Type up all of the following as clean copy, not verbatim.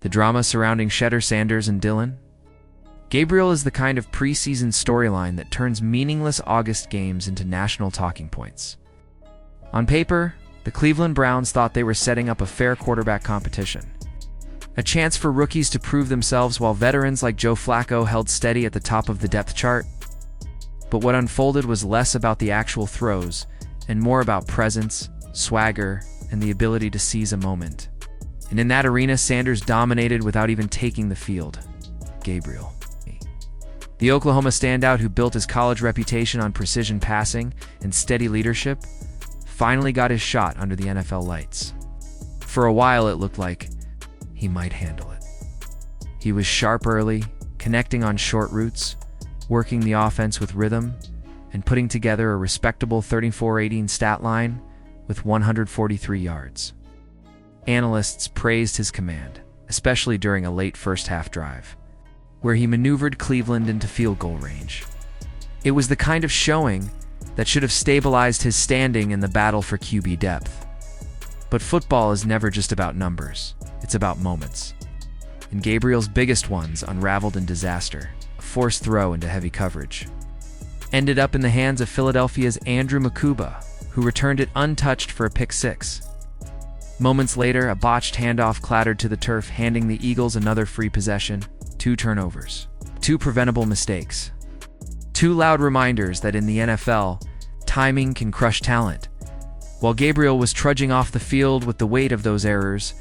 The drama surrounding Shedeur, Sanders, and Dillon Gabriel is the kind of preseason storyline that turns meaningless August games into national talking points. On paper, the Cleveland Browns thought they were setting up a fair quarterback competition. A chance for rookies to prove themselves while veterans like Joe Flacco held steady at the top of the depth chart. But what unfolded was less about the actual throws and more about presence, swagger, and the ability to seize a moment. And in that arena, Sanders dominated without even taking the field. Gabriel, the Oklahoma standout who built his college reputation on precision passing and steady leadership, finally got his shot under the NFL lights. For a while, it looked like he might handle it. He was sharp early, connecting on short routes, working the offense with rhythm, and putting together a respectable 34-18 stat line with 143 yards. Analysts praised his command, especially during a late first-half drive, where he maneuvered Cleveland into field goal range. It was the kind of showing that should have stabilized his standing in the battle for QB depth. But football is never just about numbers, it's about moments. And Gabriel's biggest ones unraveled in disaster. A forced throw into heavy coverage ended up in the hands of Philadelphia's Andrew Makuba, who returned it untouched for a pick six. Moments later, a botched handoff clattered to the turf, handing the Eagles another free possession. 2 turnovers, 2 preventable mistakes. 2 loud reminders that in the NFL, timing can crush talent. While Gabriel was trudging off the field with the weight of those errors,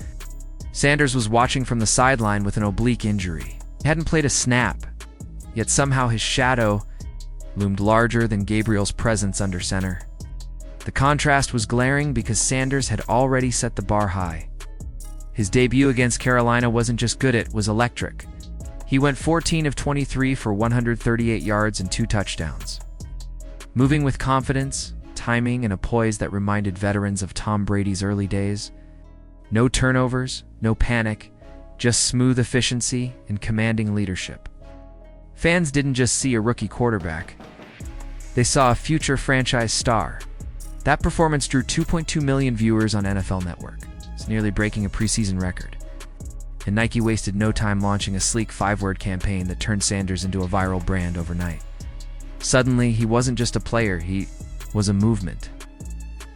Sanders was watching from the sideline with an oblique injury. He hadn't played a snap, yet somehow his shadow loomed larger than Gabriel's presence under center. The contrast was glaring because Sanders had already set the bar high. His debut against Carolina wasn't just good, it was electric. He went 14 of 23 for 138 yards and 2 touchdowns. Moving with confidence, timing, and a poise that reminded veterans of Tom Brady's early days. No turnovers, no panic, just smooth efficiency and commanding leadership. Fans didn't just see a rookie quarterback. They saw a future franchise star. That performance drew 2.2 million viewers on NFL Network. It's nearly breaking a preseason record. And Nike wasted no time launching a sleek 5-word campaign that turned Sanders into a viral brand overnight. Suddenly, he wasn't just a player, he was a movement.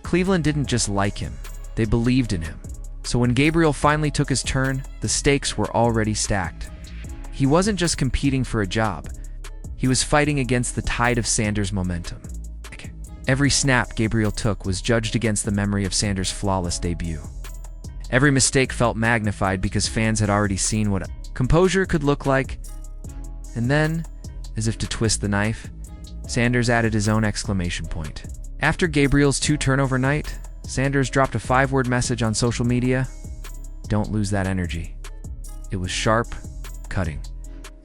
Cleveland didn't just like him, they believed in him. So when Gabriel finally took his turn, the stakes were already stacked. He wasn't just competing for a job, he was fighting against the tide of Sanders' momentum. Every snap Gabriel took was judged against the memory of Sanders' flawless debut. Every mistake felt magnified because fans had already seen what composure could look like. And then, as if to twist the knife, Sanders added his own exclamation point. After Gabriel's 2 turnover night, Sanders dropped a 5-word message on social media. Don't lose that energy. It was sharp, cutting,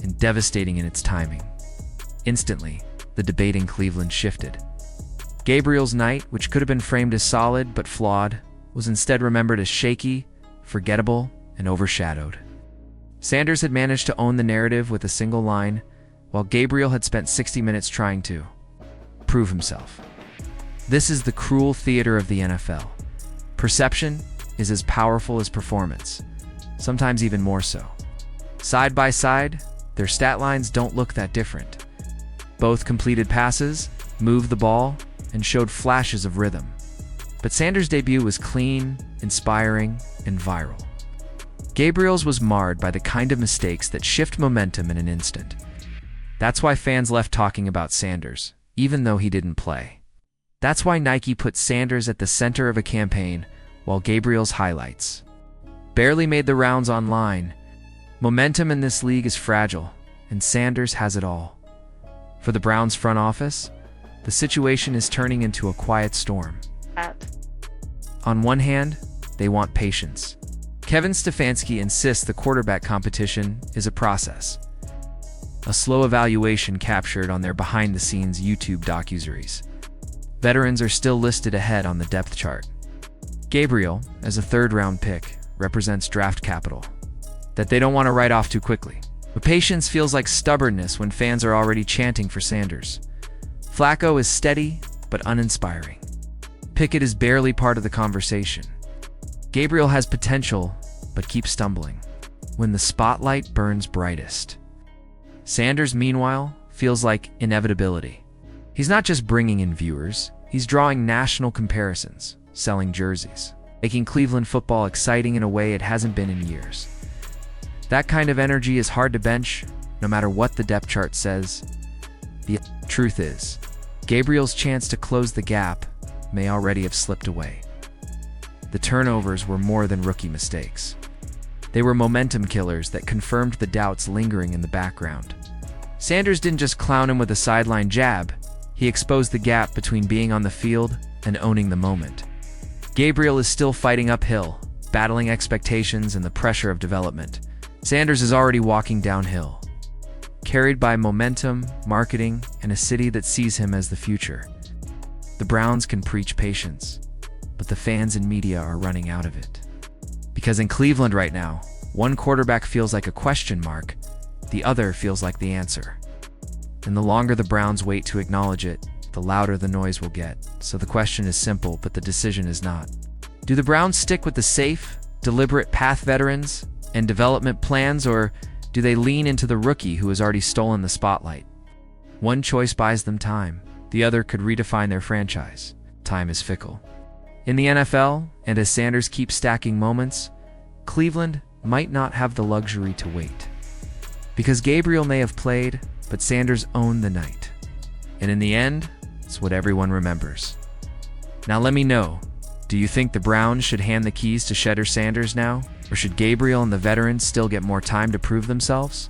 and devastating in its timing. Instantly, the debate in Cleveland shifted. Gabriel's night, which could have been framed as solid but flawed, was instead remembered as shaky, forgettable, and overshadowed. Sanders had managed to own the narrative with a single line, while Gabriel had spent 60 minutes trying to prove himself. This is the cruel theater of the NFL. Perception is as powerful as performance, sometimes even more so. Side by side, their stat lines don't look that different. Both completed passes, moved the ball, and showed flashes of rhythm. But Sanders' debut was clean, inspiring, and viral. Gabriel's was marred by the kind of mistakes that shift momentum in an instant. That's why fans left talking about Sanders, even though he didn't play. That's why Nike put Sanders at the center of a campaign, while Gabriel's highlights barely made the rounds online. Momentum in this league is fragile, and Sanders has it all. For the Browns front office, the situation is turning into a quiet storm. On one hand, they want patience. Kevin Stefanski insists the quarterback competition is a process, a slow evaluation captured on their behind-the-scenes YouTube docuseries. Veterans are still listed ahead on the depth chart. Gabriel, as a 3rd-round pick, represents draft capital that they don't want to write off too quickly. But patience feels like stubbornness when fans are already chanting for Sanders. Flacco is steady, but uninspiring. Pickett is barely part of the conversation. Gabriel has potential, but keeps stumbling. when the spotlight burns brightest. Sanders, meanwhile, feels like inevitability. He's not just bringing in viewers, he's drawing national comparisons, selling jerseys, making Cleveland football exciting in a way it hasn't been in years. That kind of energy is hard to bench, no matter what the depth chart says. The truth is, Gabriel's chance to close the gap may already have slipped away. The turnovers were more than rookie mistakes. They were momentum killers that confirmed the doubts lingering in the background. Sanders didn't just clown him with a sideline jab, he exposed the gap between being on the field and owning the moment. Gabriel is still fighting uphill, battling expectations and the pressure of development. Sanders is already walking downhill, carried by momentum, marketing, and a city that sees him as the future. The Browns can preach patience, but the fans and media are running out of it. Because in Cleveland right now, one quarterback feels like a question mark, the other feels like the answer. And the longer the Browns wait to acknowledge it, the louder the noise will get. So the question is simple, but the decision is not. Do the Browns stick with the safe, deliberate path veterans and development plans, or do they lean into the rookie who has already stolen the spotlight? One choice buys them time, the other could redefine their franchise. Time is fickle. In the NFL, and as Sanders keeps stacking moments, Cleveland might not have the luxury to wait. Because Gabriel may have played, but Sanders owned the night. And in the end, it's what everyone remembers. Now let me know, do you think the Browns should hand the keys to Shedeur Sanders now? Or should Gabriel and the veterans still get more time to prove themselves?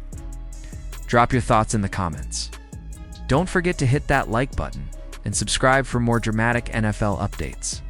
Drop your thoughts in the comments. Don't forget to hit that like button and subscribe for more dramatic NFL updates.